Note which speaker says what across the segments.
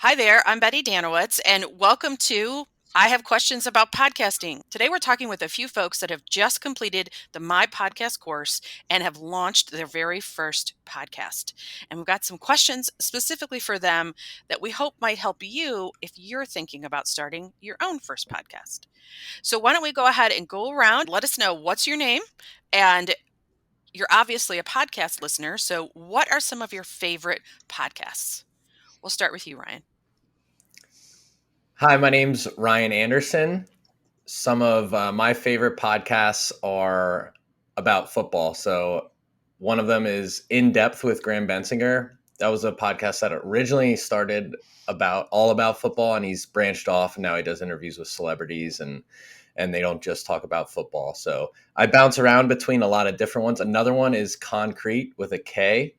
Speaker 1: Hi there, I'm Betty Danowitz, and welcome to I Have Questions About Podcasting. Today we're talking with a few folks that have just completed the My Podcast course and have launched their very first podcast. And we've got some questions specifically for them that we hope might help you if you're thinking about starting your own first podcast. So why don't we go ahead and go around, let us know what's your name, and you're obviously a podcast listener, so what are some of your favorite podcasts? We'll start with you, Ryan.
Speaker 2: Hi, my name's Ryan Anderson. Some of my favorite podcasts are about football. So one of them is In Depth with Graham Bensinger. That was a podcast that originally started all about football, and he's branched off, and now he does interviews with celebrities, and they don't just talk about football. So I bounce around between a lot of different ones. Another one is Concrete with a K.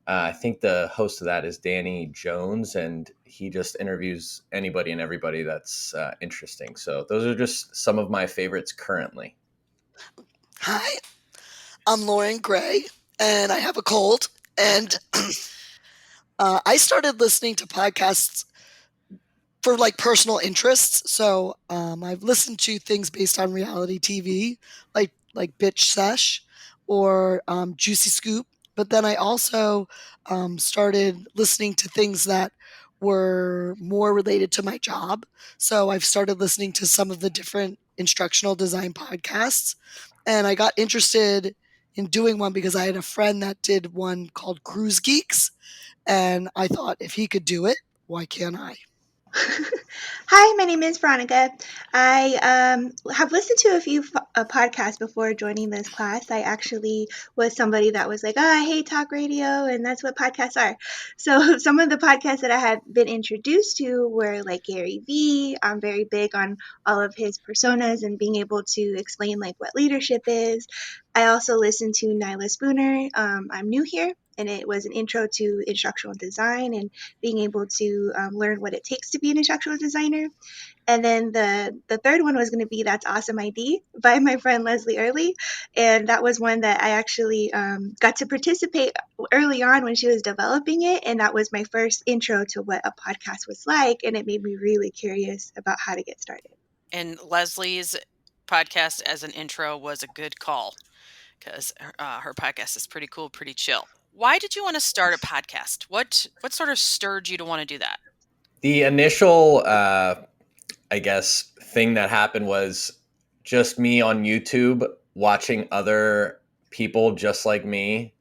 Speaker 2: I think the host of that is Danny Jones, and he just interviews anybody and everybody that's interesting. So those are just some of my favorites currently.
Speaker 3: Hi, I'm Lauren Gray, and I have a cold. And I started listening to podcasts for personal interests. So I've listened to things based on reality TV, like Bitch Sesh or Juicy Scoop. But then I also started listening to things that were more related to my job. So I've started listening to some of the different instructional design podcasts. And I got interested in doing one because I had a friend that did one called Cruise Geeks. And I thought if he could do it, why can't I?
Speaker 4: Hi, my name is Veronica. I have listened to a few podcasts before joining this class. I actually was somebody that was like, oh, I hate talk radio, and that's what podcasts are. So some of the podcasts that I had been introduced to were like Gary Vee. I'm very big on all of his personas and being able to explain what leadership is. I also listened to Nyla Spooner. I'm new here, and it was an intro to instructional design and being able to learn what it takes to be an instructional designer. And then the third one was going to be That's Awesome ID by my friend Leslie Early. And that was one that I actually got to participate early on when she was developing it. And that was my first intro to what a podcast was like. And it made me really curious about how to get started.
Speaker 1: And Leslie's podcast as an intro was a good call because her podcast is pretty cool, pretty chill. Why did you want to start a podcast? What sort of stirred you to want to do that?
Speaker 2: The initial, thing that happened was just me on YouTube watching other people just like me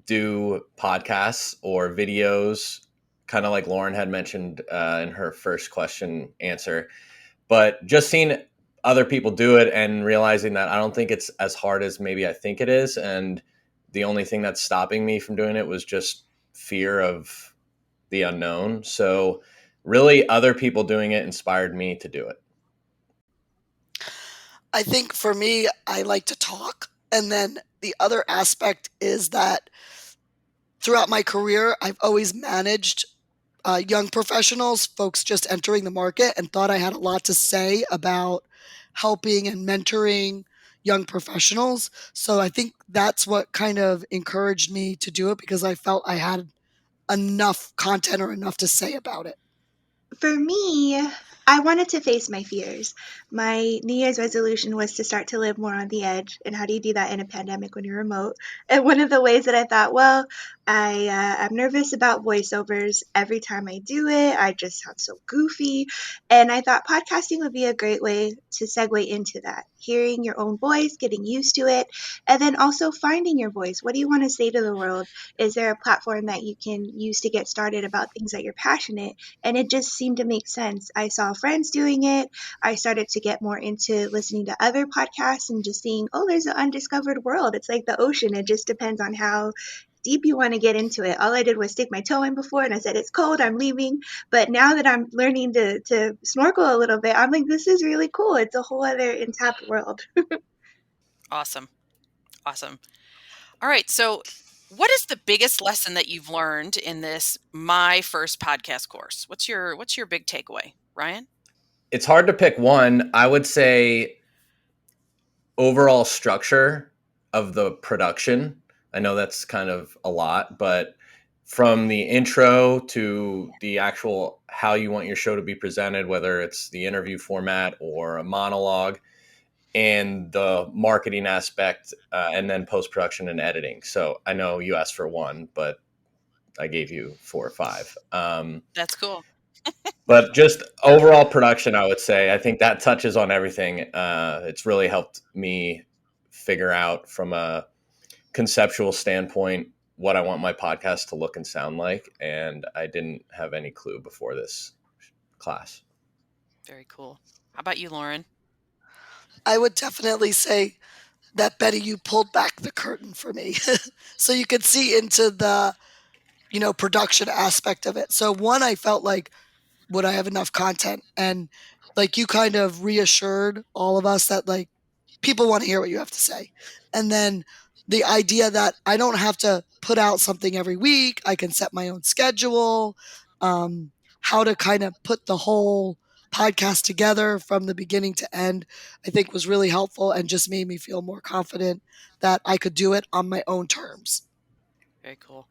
Speaker 2: do podcasts or videos, kind of like Lauren had mentioned in her first question answer. But just seeing other people do it and realizing that I don't think it's as hard as maybe I think it is. And the only thing that's stopping me from doing it was just fear of the unknown. So really other people doing it inspired me to do it.
Speaker 3: I think for me, I like to talk. And then the other aspect is that throughout my career, I've always managed young professionals, folks just entering the market, and thought I had a lot to say about helping and mentoring young professionals. So I think that's what kind of encouraged me to do it because I felt I had enough content or enough to say about it.
Speaker 4: For me, I wanted to face my fears. My New Year's resolution was to start to live more on the edge. And how do you do that in a pandemic when you're remote? And one of the ways that I thought, well, I'm nervous about voiceovers. Every time I do it, I just sound so goofy. And I thought podcasting would be a great way to segue into that. Hearing your own voice, getting used to it, and then also finding your voice. What do you want to say to the world? Is there a platform that you can use to get started about things that you're passionate? And it just seemed to make sense. I saw friends doing it. I started to get more into listening to other podcasts and just seeing, oh, there's an undiscovered world. It's like the ocean. It just depends on how deep you want to get into it. All I did was stick my toe in before and I said, it's cold, I'm leaving. But now that I'm learning to snorkel a little bit, I'm like, this is really cool. It's a whole other untapped world.
Speaker 1: Awesome. All right. So what is the biggest lesson that you've learned in this My First Podcast course? What's your big takeaway, Ryan?
Speaker 2: It's hard to pick one. I would say overall structure of the production. I know that's kind of a lot, but from the intro to the actual how you want your show to be presented, whether it's the interview format or a monologue, and the marketing aspect, and then post production and editing. So I know you asked for one, but I gave you 4 or 5.
Speaker 1: That's cool.
Speaker 2: But just overall production, I would say, I think that touches on everything. It's really helped me figure out from a conceptual standpoint what I want my podcast to look and sound like. And I didn't have any clue before this class.
Speaker 1: Very cool. How about you, Lauren?
Speaker 3: I would definitely say that, Betty, you pulled back the curtain for me so you could see into the, production aspect of it. So one, I felt like, would I have enough content? And like you kind of reassured all of us that like people want to hear what you have to say. And then the idea that I don't have to put out something every week, I can set my own schedule, how to kind of put the whole podcast together from the beginning to end, I think was really helpful and just made me feel more confident that I could do it on my own terms.
Speaker 1: Very cool.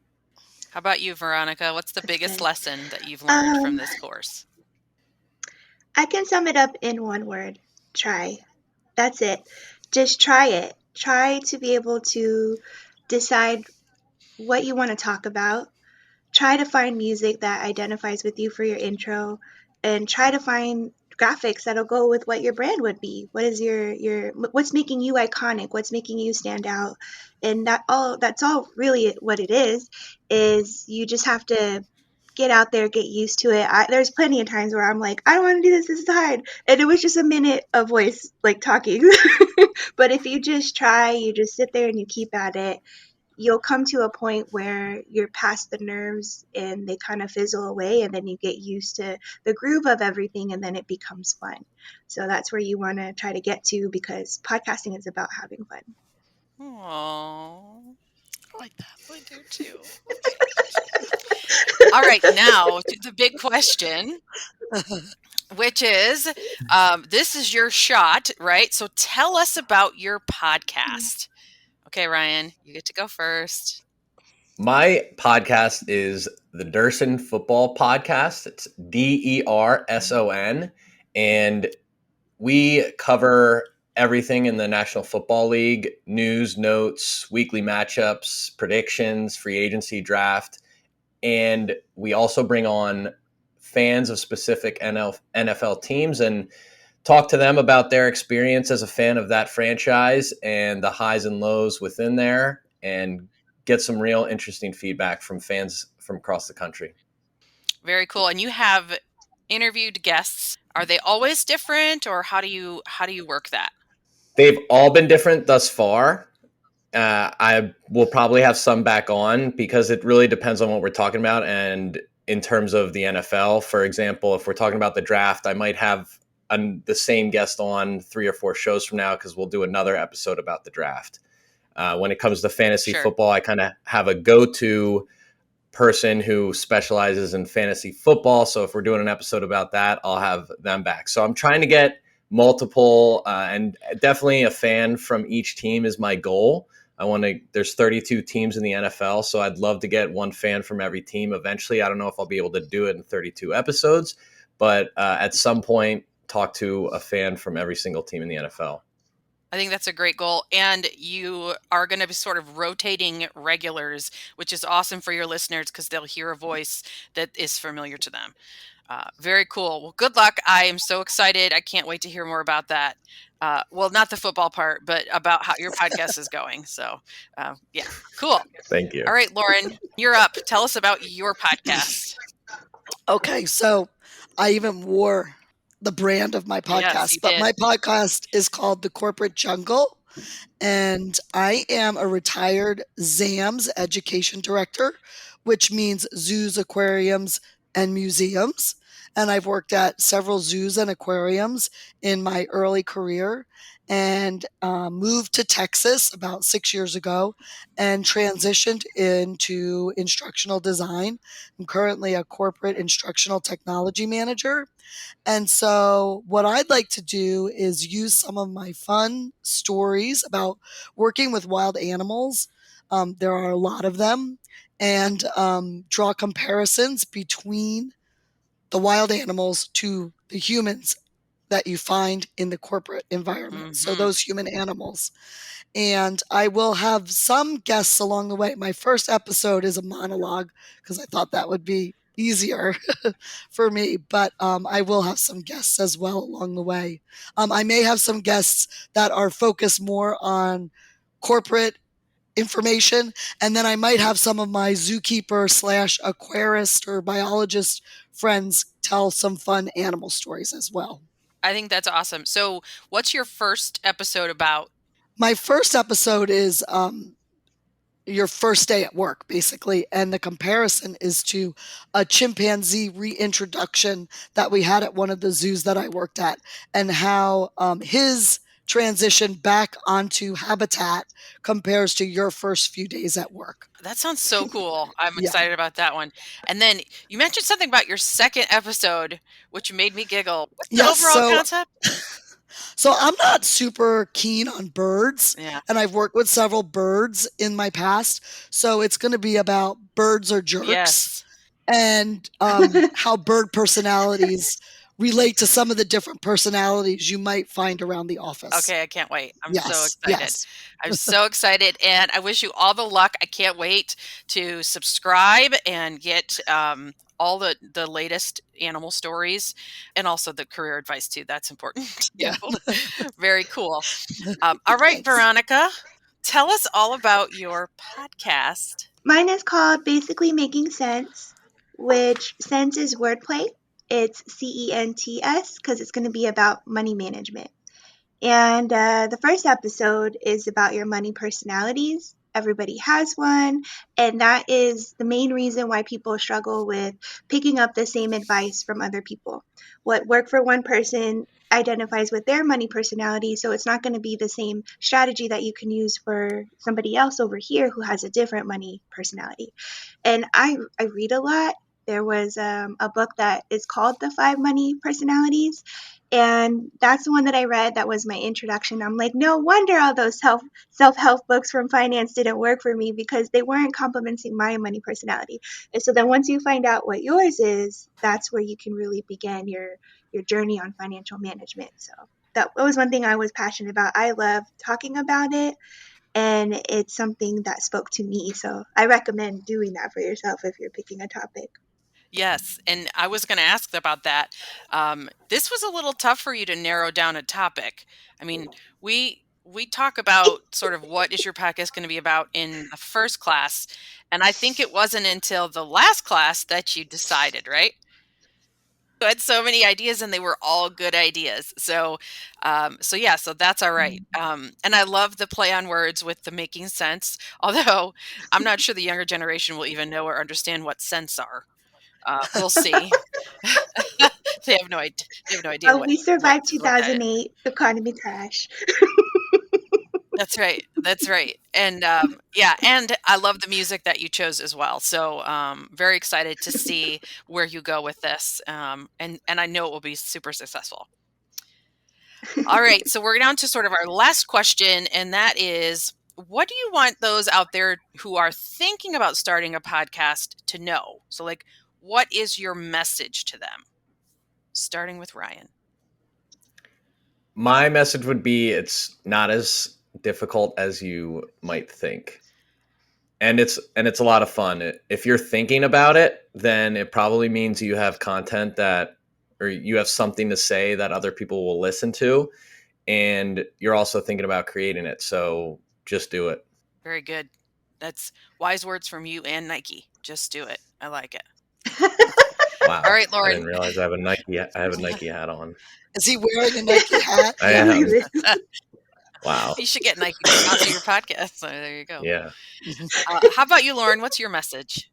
Speaker 1: How about you, Veronica? What's the
Speaker 4: That's
Speaker 1: biggest
Speaker 4: good.
Speaker 1: lesson that you've learned from
Speaker 4: Um,
Speaker 1: this course?
Speaker 4: I can sum it up in one word: try. That's it. Just try it. Try to be able to decide what you want to talk about. Try to find music that identifies with you for your intro, and try to find graphics that'll go with what your brand would be. What is your what's making you iconic? What's making you stand out? And that's all really what it is you just have to get out there, get used to it. There's plenty of times where I'm like, I don't want to do this. This is hard, and it was just a minute of voice like talking. But if you just try, you just sit there and you keep at it, you'll come to a point where you're past the nerves and they kind of fizzle away, and then you get used to the groove of everything, and then it becomes fun. So that's where you want to try to get to, because podcasting is about having fun.
Speaker 1: Oh,
Speaker 3: I like that.
Speaker 1: I do too. All right, now to the big question, which is this is your shot, right? So tell us about your podcast. Okay, Ryan, you get to go first.
Speaker 2: My podcast is the Derson Football Podcast. It's DERSON. And we cover everything in the National Football League: news, notes, weekly matchups, predictions, free agency, draft. And we also bring on fans of specific NFL teams and talk to them about their experience as a fan of that franchise and the highs and lows within there, and get some real interesting feedback from fans from across the country.
Speaker 1: Very cool. And you have interviewed guests. Are they always different, or how do you work that?
Speaker 2: They've all been different thus far. I will probably have some back on because it really depends on what we're talking about. And in terms of the NFL, for example, if we're talking about the draft, I might have the same guest on 3 or 4 shows from now because we'll do another episode about the draft. When it comes to fantasy
Speaker 1: Sure.
Speaker 2: football, I kind of have a go-to person who specializes in fantasy football. So if we're doing an episode about that, I'll have them back. So I'm trying to get multiple, and definitely a fan from each team is my goal. There's 32 teams in the NFL, so I'd love to get one fan from every team eventually. I don't know if I'll be able to do it in 32 episodes, but at some point, talk to a fan from every single team in the NFL.
Speaker 1: I think that's a great goal. And you are going to be sort of rotating regulars, which is awesome for your listeners because they'll hear a voice that is familiar to them. Very cool. Well, good luck. I am so excited. I can't wait to hear more about that. Well, not the football part, but about how your podcast is going. So, yeah, cool.
Speaker 2: Thank you.
Speaker 1: All right, Lauren, you're up. Tell us about your podcast.
Speaker 3: Okay, so I even wore the brand of my
Speaker 1: Yes, you
Speaker 3: podcast, but
Speaker 1: did.
Speaker 3: my podcast is called The Corporate Jungle. And I am a retired ZAMS education director, which means zoos, aquariums, and museums. And I've worked at several zoos and aquariums in my early career, and moved to Texas about 6 years ago and transitioned into instructional design. I'm currently a corporate instructional technology manager. And so, what I'd like to do is use some of my fun stories about working with wild animals. There are a lot of them, and draw comparisons between the wild animals to the humans that you find in the corporate environment. So
Speaker 1: Mhm.
Speaker 3: those human animals. And I will have some guests along the way. My first episode is a monologue because I thought that would be easier for me, but I will have some guests as well along the way. I may have some guests that are focused more on corporate information, and then I might have some of my zookeeper slash aquarist or biologist friends tell some fun animal stories as well.
Speaker 1: I think that's awesome. So, what's your first episode about?
Speaker 3: My first episode is your first day at work, basically. And the comparison is to a chimpanzee reintroduction that we had at one of the zoos that I worked at, and how his transition back onto habitat compares to your first few days at work.
Speaker 1: That sounds so cool. I'm
Speaker 3: Yeah.
Speaker 1: excited about that one. And then you mentioned something about your second episode, which made me giggle. What's the
Speaker 3: Yes.
Speaker 1: overall concept?
Speaker 3: So I'm not super keen on birds,
Speaker 1: Yeah.
Speaker 3: and I've worked with several birds in my past. So it's going to be about birds are jerks.
Speaker 1: Yes.
Speaker 3: And how bird personalities relate to some of the different personalities you might find around the office.
Speaker 1: Okay, I can't wait. I'm so
Speaker 3: Yes,
Speaker 1: excited.
Speaker 3: yes.
Speaker 1: I'm so excited, and I wish you all the luck. I can't wait to subscribe and get all the latest animal stories, and also the career advice too. That's important too.
Speaker 3: Yeah.
Speaker 1: Very cool. All right,
Speaker 3: Thanks.
Speaker 1: Veronica, tell us all about your podcast.
Speaker 4: Mine is called Basically Making Sense, which sense is wordplay. It's CENTS because it's going to be about money management. And the first episode is about your money personalities. Everybody has one. And that is the main reason why people struggle with picking up the same advice from other people. What worked for one person identifies with their money personality. So it's not going to be the same strategy that you can use for somebody else over here who has a different money personality. And I read a lot. There was a book that is called The Five Money Personalities. And that's the one that I read. That was my introduction. I'm like, no wonder all those self-help books from finance didn't work for me because they weren't complementing my money personality. And so then once you find out what yours is, that's where you can really begin your journey on financial management. So that was one thing I was passionate about. I love talking about it, and it's something that spoke to me. So I recommend doing that for yourself if you're picking a topic.
Speaker 1: Yes, and I was going to ask about that. This was a little tough for you to narrow down a topic. I mean, we talk about sort of what is your podcast going to be about in the first class, and I think it wasn't until the last class that you decided, right? You had so many ideas, and they were all good ideas. So, so that's all right. And I love the play on words with the making sense. Although I'm not sure the younger generation will even know or understand what cents are. We'll see. They have no idea. They have no idea
Speaker 4: Oh, we
Speaker 1: what
Speaker 4: survived
Speaker 1: what that is.
Speaker 4: 2008 economy crash.
Speaker 1: That's right. That's right. And yeah, and I love the music that you chose as well. So very excited to see where you go with this. And I know it will be super successful. All right. So we're down to sort of our last question, and that is, what do you want those out there who are thinking about starting a podcast to know? So, like, what is your message to them? Starting with Ryan.
Speaker 2: My message would be it's not as difficult as you might think. And it's a lot of fun. If you're thinking about it, then it probably means you have content that or you have something to say that other people will listen to, and you're also thinking about creating it. So just do it.
Speaker 1: Very good. That's wise words from you and Nike. Just do it. I like it.
Speaker 2: Wow.
Speaker 1: All right,
Speaker 2: I
Speaker 1: Lauren.
Speaker 2: didn't realize I have a Nike hat on.
Speaker 3: Is he wearing a Nike hat?
Speaker 2: I
Speaker 3: Yeah.
Speaker 2: am. Wow.
Speaker 1: You should get Nike to sponsor your podcast. So there you go.
Speaker 2: Yeah.
Speaker 1: How about you, Lauren? What's your message?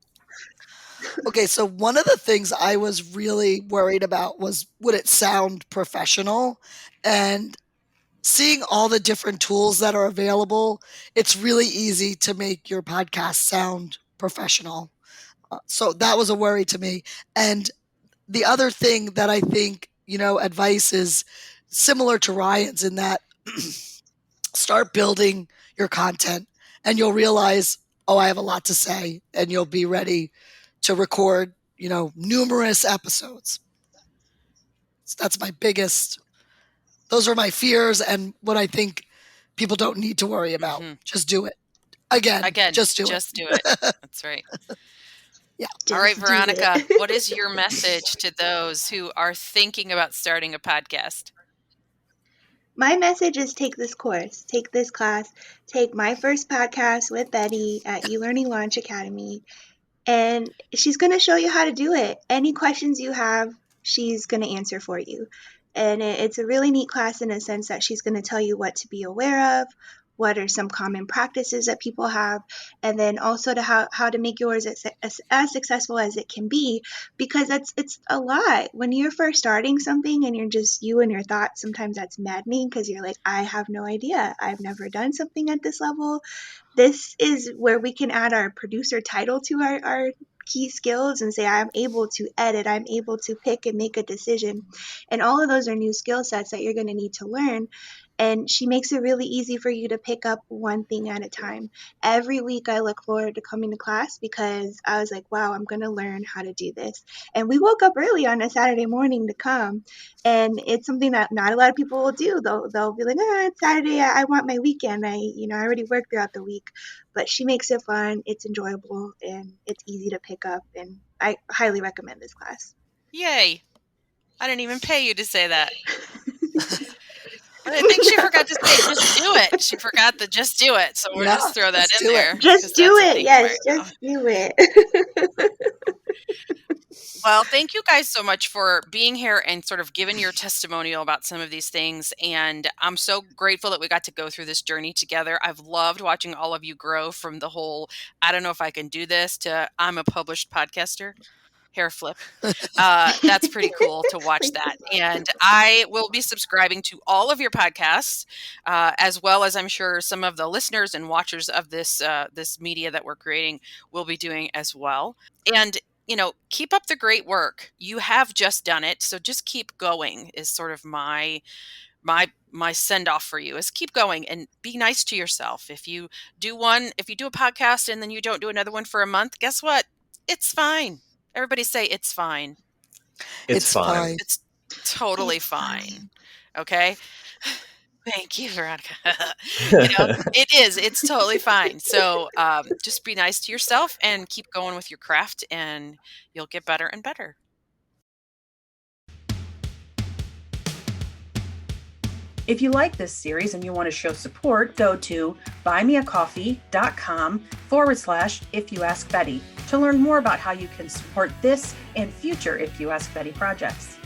Speaker 3: Okay, so one of the things I was really worried about was, would it sound professional? And seeing all the different tools that are available, it's really easy to make your podcast sound professional. So that was a worry to me. And the other thing that I think, advice is similar to Ryan's in that start building your content, and you'll realize oh, I have a lot to say, and you'll be ready to record, numerous episodes. So that's my biggest, those are my fears and what I think people don't need to worry about. Just do it. Again, just do it.
Speaker 1: Just do it. That's right.
Speaker 3: Yeah.
Speaker 1: All right,
Speaker 4: Just do
Speaker 1: Veronica,
Speaker 4: it.
Speaker 1: what is your message to those who are thinking about starting a podcast?
Speaker 4: My message is take this course, take this class, take my first podcast with Betty at eLearning Launch Academy, and she's going to show you how to do it. Any questions you have, she's going to answer for you. And it's a really neat class in a sense that she's going to tell you what to be aware of, what are some common practices that people have, and then also to how to make yours as successful as it can be, because it's a lot. When you're first starting something and you're just you and your thoughts, sometimes that's maddening because you're like, I have no idea. I've never done something at this level. This is where we can add our producer title to our key skills and say, I'm able to edit, I'm able to pick and make a decision. And all of those are new skill sets that you're going to need to learn. And she makes it really easy for you to pick up one thing at a time. Every week I look forward to coming to class because I was like, wow, I'm going to learn how to do this. And we woke up early on a Saturday morning to come. And it's something that not a lot of people will do. They'll be like, it's Saturday. I want my weekend. I already work throughout the week. But she makes it fun. It's enjoyable and it's easy to pick up. And I highly recommend this class.
Speaker 1: Yay. I didn't even pay you to say that. I think she forgot to say, just do it. She forgot to just do it. So we'll
Speaker 3: Yeah,
Speaker 1: just throw that
Speaker 3: just
Speaker 1: in
Speaker 3: do it.
Speaker 1: there.
Speaker 4: Just do
Speaker 1: that's a
Speaker 4: it.
Speaker 1: theme
Speaker 4: Yes,
Speaker 1: right now.
Speaker 4: just do it.
Speaker 1: Well, thank you guys so much for being here and sort of giving your testimonial about some of these things. And I'm so grateful that we got to go through this journey together. I've loved watching all of you grow from the whole, I don't know if I can do this, to I'm a published podcaster. Hair flip. That's pretty cool to watch that. And I will be subscribing to all of your podcasts, as well as I'm sure some of the listeners and watchers of this media that we're creating will be doing as well. And keep up the great work. You have just done it, so just keep going. Is sort of my send off for you is keep going and be nice to yourself. If you do a podcast and then you don't do another one for a month, guess what? It's fine. Everybody say it's fine.
Speaker 2: It's fine.
Speaker 1: It's totally
Speaker 4: It's
Speaker 1: fine.
Speaker 4: fine.
Speaker 1: Okay. Thank you, Veronica. It is. It's totally fine. So just be nice to yourself and keep going with your craft, and you'll get better and better.
Speaker 5: If you like this series and you want to show support, go to buymeacoffee.com/IfYouAskBetty to learn more about how you can support this and future If You Ask Betty projects.